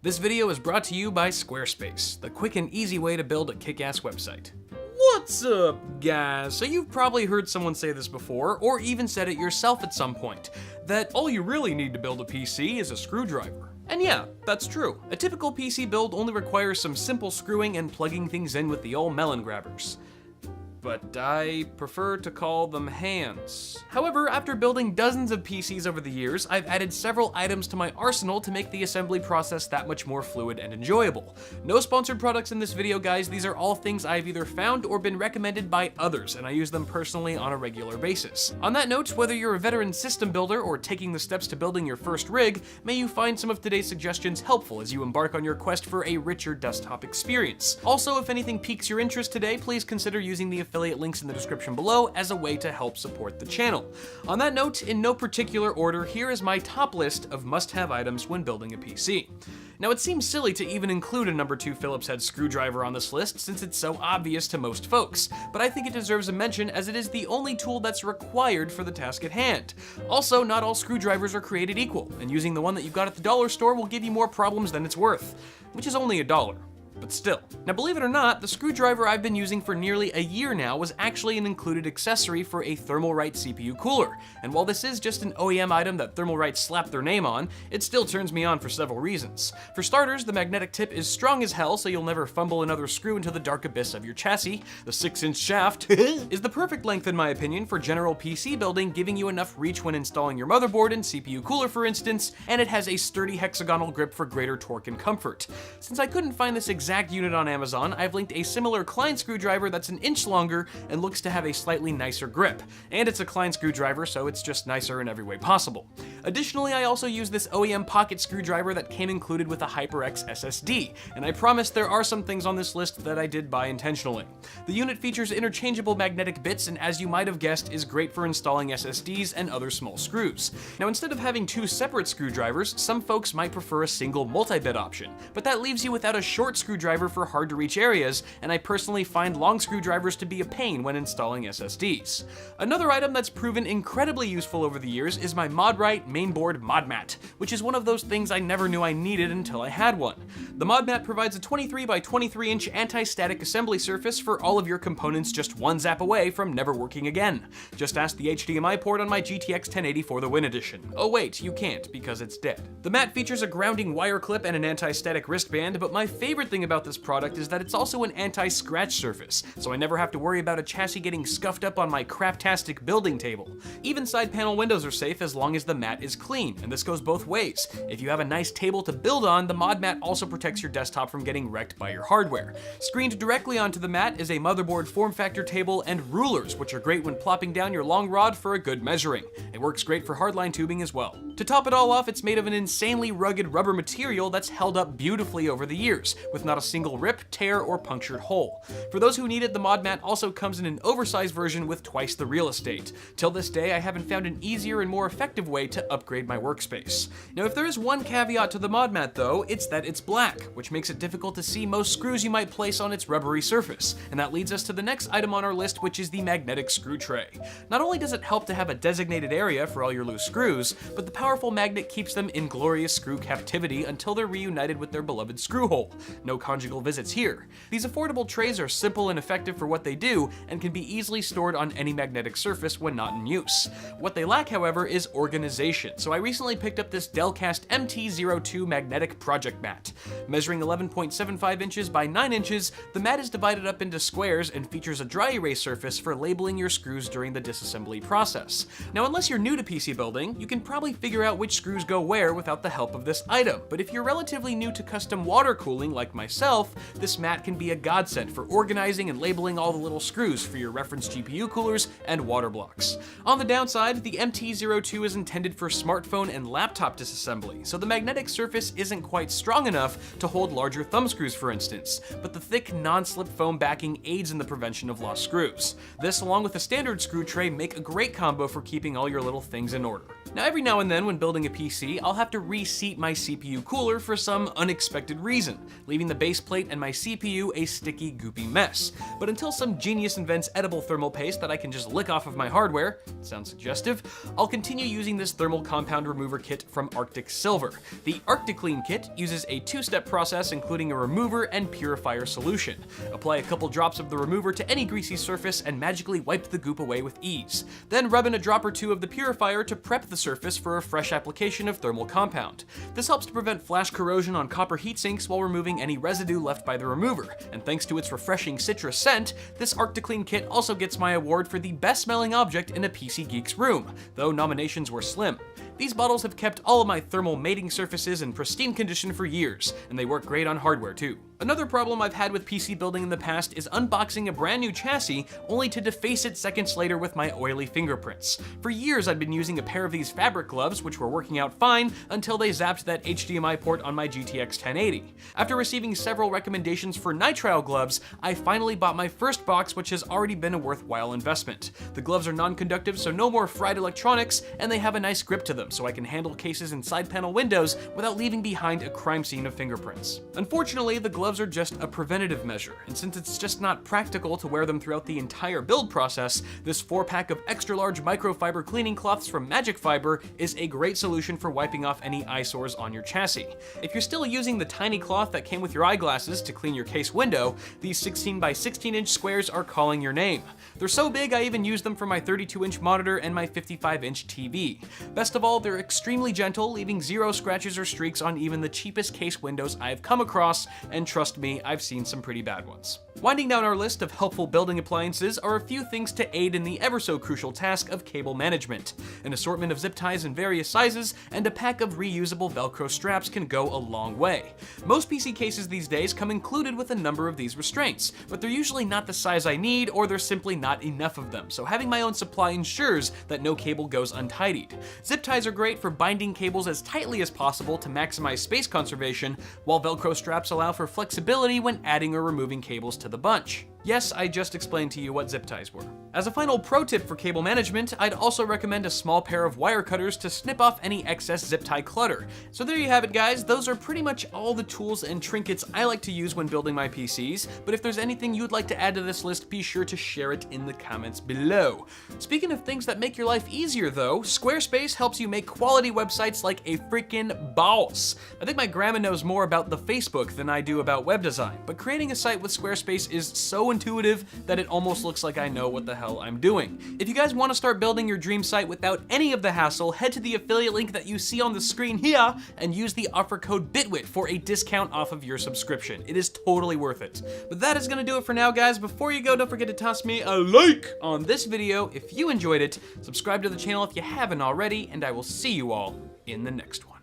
This video is brought to you by Squarespace, the quick and easy way to build a kick-ass website. What's up, guys? So you've probably heard someone say this before, or even said it yourself at some point, that all you really need to build a PC is a screwdriver. And yeah, that's true. A typical PC build only requires some simple screwing and plugging things in with the old melon grabbers. But I prefer to call them hands. However, after building dozens of PCs over the years, I've added several items to my arsenal to make the assembly process that much more fluid and enjoyable. No sponsored products in this video, guys. These are all things I've either found or been recommended by others, and I use them personally on a regular basis. On that note, whether you're a veteran system builder or taking the steps to building your first rig, may you find some of today's suggestions helpful as you embark on your quest for a richer desktop experience. Also, if anything piques your interest today, please consider using the affiliate links in the description below as a way to help support the channel. On that note, in no particular order, here is my top list of must-have items when building a PC. Now, it seems silly to even include a number 2 Phillips head screwdriver on this list since it's so obvious to most folks, but I think it deserves a mention as it is the only tool that's required for the task at hand. Also, not all screwdrivers are created equal, and using the one that you got at the dollar store will give you more problems than it's worth, which is only $1. But still. Now, believe it or not, the screwdriver I've been using for nearly a year now was actually an included accessory for a Thermalright CPU cooler. And while this is just an OEM item that Thermalright slapped their name on, it still turns me on for several reasons. For starters, the magnetic tip is strong as hell, so you'll never fumble another screw into the dark abyss of your chassis. The 6-inch shaft is the perfect length in my opinion for general PC building, giving you enough reach when installing your motherboard and CPU cooler for instance, and it has a sturdy hexagonal grip for greater torque and comfort. Since I couldn't find this exact unit on Amazon, I've linked a similar Klein screwdriver that's an inch longer and looks to have a slightly nicer grip. And it's a Klein screwdriver, so it's just nicer in every way possible. Additionally, I also use this OEM pocket screwdriver that came included with a HyperX SSD, and I promise there are some things on this list that I did buy intentionally. The unit features interchangeable magnetic bits and, as you might have guessed, is great for installing SSDs and other small screws. Now, instead of having 2 separate screwdrivers, some folks might prefer a single multi-bit option, but that leaves you without a short screwdriver for hard to reach areas, and I personally find long screwdrivers to be a pain when installing SSDs. Another item that's proven incredibly useful over the years is my ModRite mainboard mod mat, which is one of those things I never knew I needed until I had one. The mod mat provides a 23 by 23 inch anti-static assembly surface for all of your components just one zap away from never working again. Just ask the HDMI port on my GTX 1080 for the Win Edition. Oh wait, you can't because it's dead. The mat features a grounding wire clip and an anti-static wristband, but my favorite thing about this product is that it's also an anti-scratch surface, so I never have to worry about a chassis getting scuffed up on my craptastic building table. Even side panel windows are safe as long as the mat is clean, and this goes both ways. If you have a nice table to build on, the mod mat also protects your desktop from getting wrecked by your hardware. Screened directly onto the mat is a motherboard form factor table and rulers, which are great when plopping down your long rod for a good measuring. It works great for hardline tubing as well. To top it all off, it's made of an insanely rugged rubber material that's held up beautifully over the years, with not a single rip, tear, or punctured hole. For those who need it, the mod mat also comes in an oversized version with twice the real estate. Till this day, I haven't found an easier and more effective way to upgrade my workspace. Now, if there is one caveat to the mod mat though, it's that it's black, which makes it difficult to see most screws you might place on its rubbery surface. And that leads us to the next item on our list, which is the magnetic screw tray. Not only does it help to have a designated area for all your loose screws, but the powerful magnet keeps them in glorious screw captivity until they're reunited with their beloved screw hole. No conjugal visits here. These affordable trays are simple and effective for what they do and can be easily stored on any magnetic surface when not in use. What they lack, however, is organization, so I recently picked up this Delcast MT02 magnetic project mat. Measuring 11.75 inches by 9 inches, the mat is divided up into squares and features a dry erase surface for labeling your screws during the disassembly process. Now, unless you're new to PC building, you can probably figure out which screws go where without the help of this item, but if you're relatively new to custom water cooling like myself, this mat can be a godsend for organizing and labeling all the little screws for your reference GPU coolers and water blocks. On the downside, the MT02 is intended for smartphone and laptop disassembly, so the magnetic surface isn't quite strong enough to hold larger thumb screws for instance, but the thick non-slip foam backing aids in the prevention of lost screws. This, along with a standard screw tray, make a great combo for keeping all your little things in order. Now every now and then when building a PC, I'll have to reseat my CPU cooler for some unexpected reason, leaving the base plate and my CPU a sticky, goopy mess. But until some genius invents edible thermal paste that I can just lick off of my hardware, sounds suggestive, I'll continue using this thermal compound remover kit from Arctic Silver. The Arctic Clean kit uses a two-step process including a remover and purifier solution. Apply a couple drops of the remover to any greasy surface and magically wipe the goop away with ease. Then rub in a drop or two of the purifier to prep the surface for a fresh application of thermal compound. This helps to prevent flash corrosion on copper heatsinks while removing any residue left by the remover, and thanks to its refreshing citrus scent, this Arctic Clean kit also gets my award for the best smelling object in a PC geek's room, though nominations were slim. These bottles have kept all of my thermal mating surfaces in pristine condition for years, and they work great on hardware too. Another problem I've had with PC building in the past is unboxing a brand new chassis only to deface it seconds later with my oily fingerprints. For years I'd been using a pair of these fabric gloves which were working out fine until they zapped that HDMI port on my GTX 1080. After receiving several recommendations for nitrile gloves, I finally bought my first box, which has already been a worthwhile investment. The gloves are non-conductive, so no more fried electronics, and they have a nice grip to them so I can handle cases and side panel windows without leaving behind a crime scene of fingerprints. Unfortunately, the gloves are just a preventative measure, and since it's just not practical to wear them throughout the entire build process, this 4-pack of extra large microfiber cleaning cloths from Magic Fiber is a great solution for wiping off any eyesores on your chassis. If you're still using the tiny cloth that came with your eyeglasses to clean your case window, these 16 by 16 inch squares are calling your name. They're so big I even use them for my 32-inch monitor and my 55-inch TV. Best of all, they're extremely gentle, leaving zero scratches or streaks on even the cheapest case windows I've come across, and trust me, I've seen some pretty bad ones. Winding down our list of helpful building appliances are a few things to aid in the ever so crucial task of cable management. An assortment of zip ties in various sizes and a pack of reusable Velcro straps can go a long way. Most PC cases these days come included with a number of these restraints, but they're usually not the size I need, or there's simply not enough of them, so having my own supply ensures that no cable goes untidied. Zip ties are great for binding cables as tightly as possible to maximize space conservation, while Velcro straps allow for flexibility when adding or removing cables to the bunch. Yes, I just explained to you what zip ties were. As a final pro tip for cable management, I'd also recommend a small pair of wire cutters to snip off any excess zip tie clutter. So there you have it guys, those are pretty much all the tools and trinkets I like to use when building my PCs, but if there's anything you'd like to add to this list, be sure to share it in the comments below. Speaking of things that make your life easier though, Squarespace helps you make quality websites like a freaking boss. I think my grandma knows more about the Facebook than I do about web design, but creating a site with Squarespace is so intuitive that it almost looks like I know what the hell I'm doing. If you guys want to start building your dream site without any of the hassle, head to the affiliate link that you see on the screen here and use the offer code BITWIT for a discount off of your subscription. It is totally worth it. But that is going to do it for now guys. Before you go, don't forget to toss me a like on this video if you enjoyed it, subscribe to the channel if you haven't already, and I will see you all in the next one.